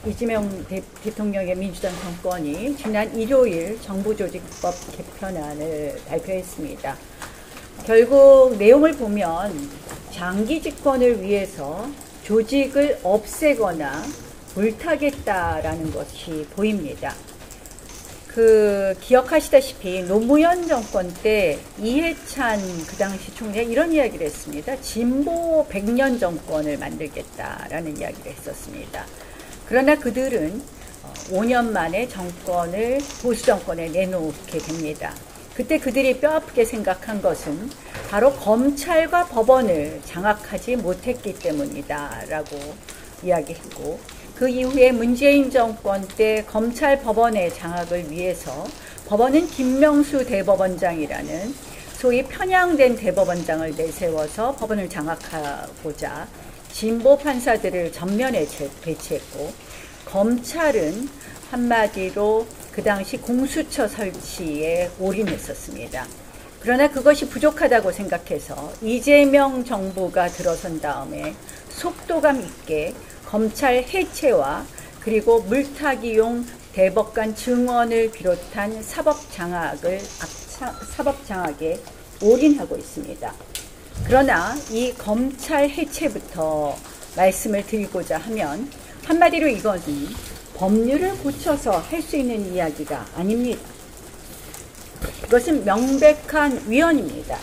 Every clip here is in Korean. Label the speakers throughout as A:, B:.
A: 이재명 대통령의 민주당 정권이 지난 일요일 정부조직법 개편안을 발표했습니다. 결국 내용을 보면 장기 집권을 위해서 조직을 없애거나 물타겠다라는 것이 보입니다. 기억하시다시피 노무현 정권 때 이해찬 그 당시 총리가 이런 이야기를 했습니다. 진보 100년 정권을 만들겠다라는 이야기를 했었습니다. 그러나 그들은 5년 만에 정권을 보수 정권에 내놓게 됩니다. 그때 그들이 뼈아프게 생각한 것은 바로 검찰과 법원을 장악하지 못했기 때문이다라고 이야기했고, 그 이후에 문재인 정권 때 검찰 법원의 장악을 위해서 법원은 김명수 대법원장이라는 소위 편향된 대법원장을 내세워서 법원을 장악하고자 진보 판사들을 전면에 배치했고, 검찰은 한마디로 그 당시 공수처 설치에 올인했었습니다. 그러나 그것이 부족하다고 생각해서 이재명 정부가 들어선 다음에 속도감 있게 검찰 해체와 그리고 물타기용 대법관 증언을 비롯한 사법장악에 올인하고 있습니다. 그러나 이 검찰 해체부터 말씀을 드리고자 하면 한마디로 이것은 법률을 고쳐서 할 수 있는 이야기가 아닙니다. 이것은 명백한 위헌입니다.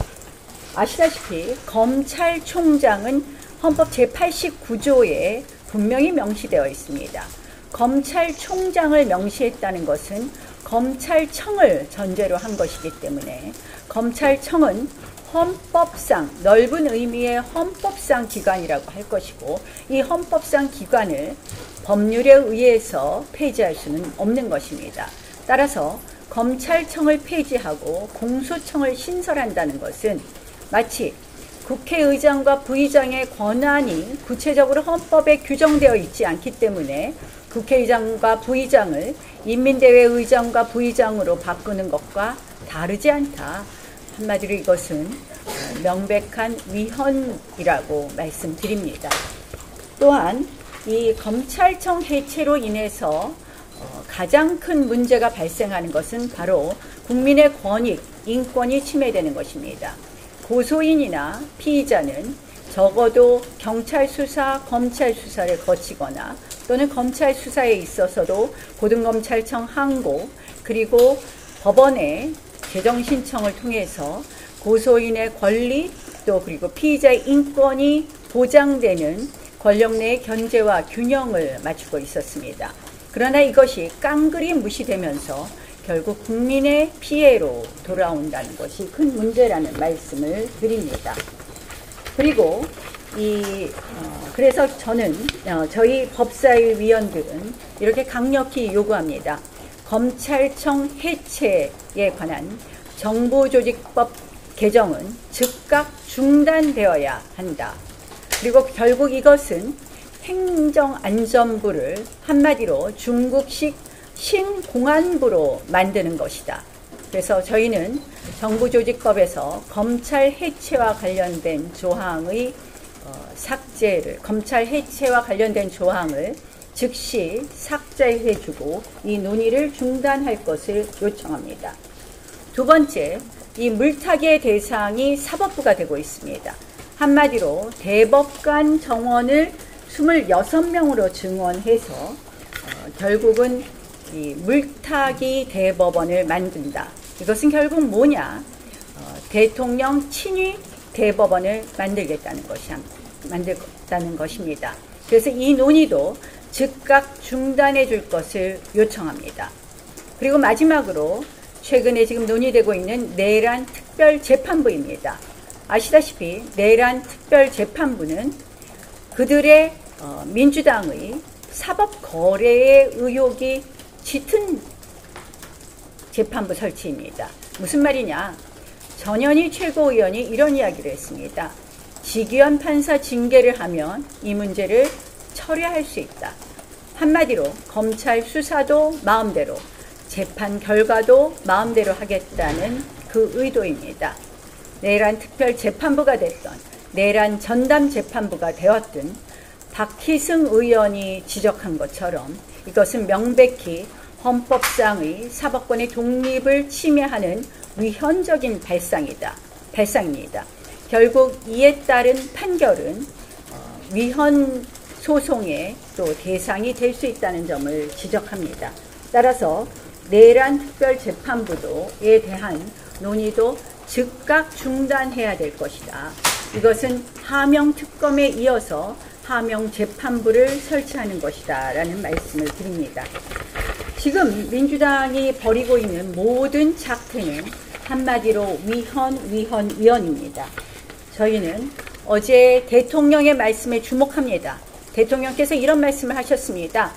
A: 아시다시피 검찰총장은 헌법 제89조에 분명히 명시되어 있습니다. 검찰총장을 명시했다는 것은 검찰청을 전제로 한 것이기 때문에 검찰청은 헌법상, 넓은 의미의 헌법상 기관이라고 할 것이고, 이 헌법상 기관을 법률에 의해서 폐지할 수는 없는 것입니다. 따라서 검찰청을 폐지하고 공수청을 신설한다는 것은 마치 국회의장과 부의장의 권한이 구체적으로 헌법에 규정되어 있지 않기 때문에 국회의장과 부의장을 인민대회 의장과 부의장으로 바꾸는 것과 다르지 않다. 한마디로 이것은 명백한 위헌이라고 말씀드립니다. 또한 이 검찰청 해체로 인해서 가장 큰 문제가 발생하는 것은 바로 국민의 권익, 인권이 침해되는 것입니다. 고소인이나 피의자는 적어도 경찰 수사, 검찰 수사를 거치거나 또는 검찰 수사에 있어서도 고등검찰청 항고 그리고 법원의 재정 신청을 통해서 고소인의 권리 또 그리고 피의자의 인권이 보장되는 권력 내의 견제와 균형을 맞추고 있었습니다. 그러나 이것이 깡그리 무시되면서 결국 국민의 피해로 돌아온다는 것이 큰 문제라는 말씀을 드립니다. 그리고 그래서 저는 저희 법사위 위원들은 이렇게 강력히 요구합니다. 검찰청 해체에 관한 정부조직법 개정은 즉각 중단되어야 한다. 그리고 결국 이것은 행정안전부를 한마디로 중국식 신공안부로 만드는 것이다. 그래서 저희는 정부조직법에서 검찰 해체와 관련된 조항의 검찰 해체와 관련된 조항을 즉시 삭제해주고 이 논의를 중단할 것을 요청합니다. 두 번째, 이 물타기의 대상이 사법부가 되고 있습니다. 한마디로 대법관 정원을 26명으로 증원해서 결국은 이 물타기 대법원을 만든다. 이것은 결국 뭐냐? 대통령 친위 대법원을 만들겠다는 것입니다. 그래서 이 논의도 즉각 중단해 줄 것을 요청합니다. 그리고 마지막으로 최근에 지금 논의되고 있는 내란 특별재판부입니다. 아시다시피 내란 특별재판부는 그들의 민주당의 사법 거래의 의혹이 짙은 재판부 설치입니다. 무슨 말이냐? 전현희 최고위원이 이런 이야기를 했습니다. 지기현 판사 징계를 하면 이 문제를 처리할 수 있다. 한마디로 검찰 수사도 마음대로, 재판 결과도 마음대로 하겠다는 그 의도입니다. 내란 특별재판부가 됐던, 내란 전담재판부가 되었든 박희승 의원이 지적한 것처럼 이것은 명백히 헌법상의 사법권의 독립을 침해하는 위헌적인 발상입니다. 결국 이에 따른 판결은 위헌 소송의 또 대상이 될 수 있다는 점을 지적합니다. 따라서 내란 특별재판부에 대한 논의도 즉각 중단해야 될 것이다. 이것은 하명특검에 이어서 하명재판부를 설치하는 것이다 라는 말씀을 드립니다. 지금 민주당이 벌이고 있는 모든 작태는 한마디로 위헌입니다. 저희는 어제 대통령의 말씀에 주목합니다. 대통령께서 이런 말씀을 하셨습니다.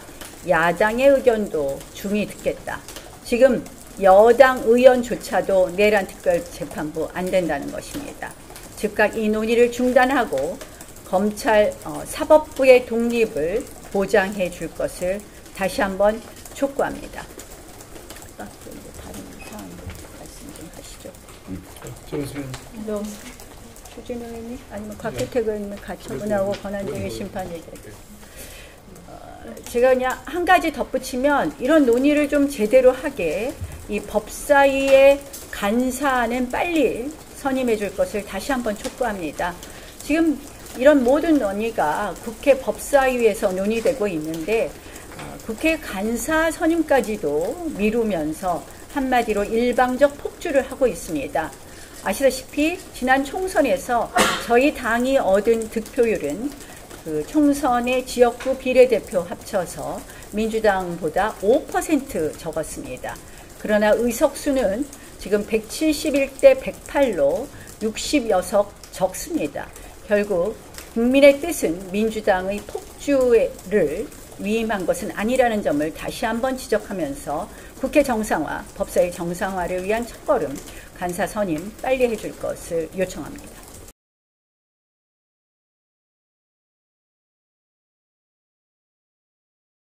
A: 야당의 의견도 중히 듣겠다. 지금 여당 의원조차도 내란 특별재판부 안 된다는 것입니다. 즉각 이 논의를 중단하고 검찰 사법부의 독립을 보장해 줄 것을 다시 한번 촉구합니다. 다른 사항 말씀 좀 하시죠. 추진호 의원님 아니면 곽규택 의원님 같이 하고 권한쟁의 심판에 제가 그냥 한 가지 덧붙이면 이런 논의를 좀 제대로 하게 이 법사위의 간사는 빨리 선임해 줄 것을 다시 한번 촉구합니다. 지금 이런 모든 논의가 국회 법사위에서 논의되고 있는데 국회 간사 선임까지도 미루면서 한마디로 일방적 폭주를 하고 있습니다. 아시다시피 지난 총선에서 저희 당이 얻은 득표율은 그 총선의 지역구 비례대표 합쳐서 민주당보다 5% 적었습니다. 그러나 의석수는 지금 171대 108로 60여석 적습니다. 결국 국민의 뜻은 민주당의 폭주를 위임한 것은 아니라는 점을 다시 한번 지적하면서 국회 정상화, 법사위 정상화를 위한 첫걸음 간사 선임 빨리 해줄 것을 요청합니다.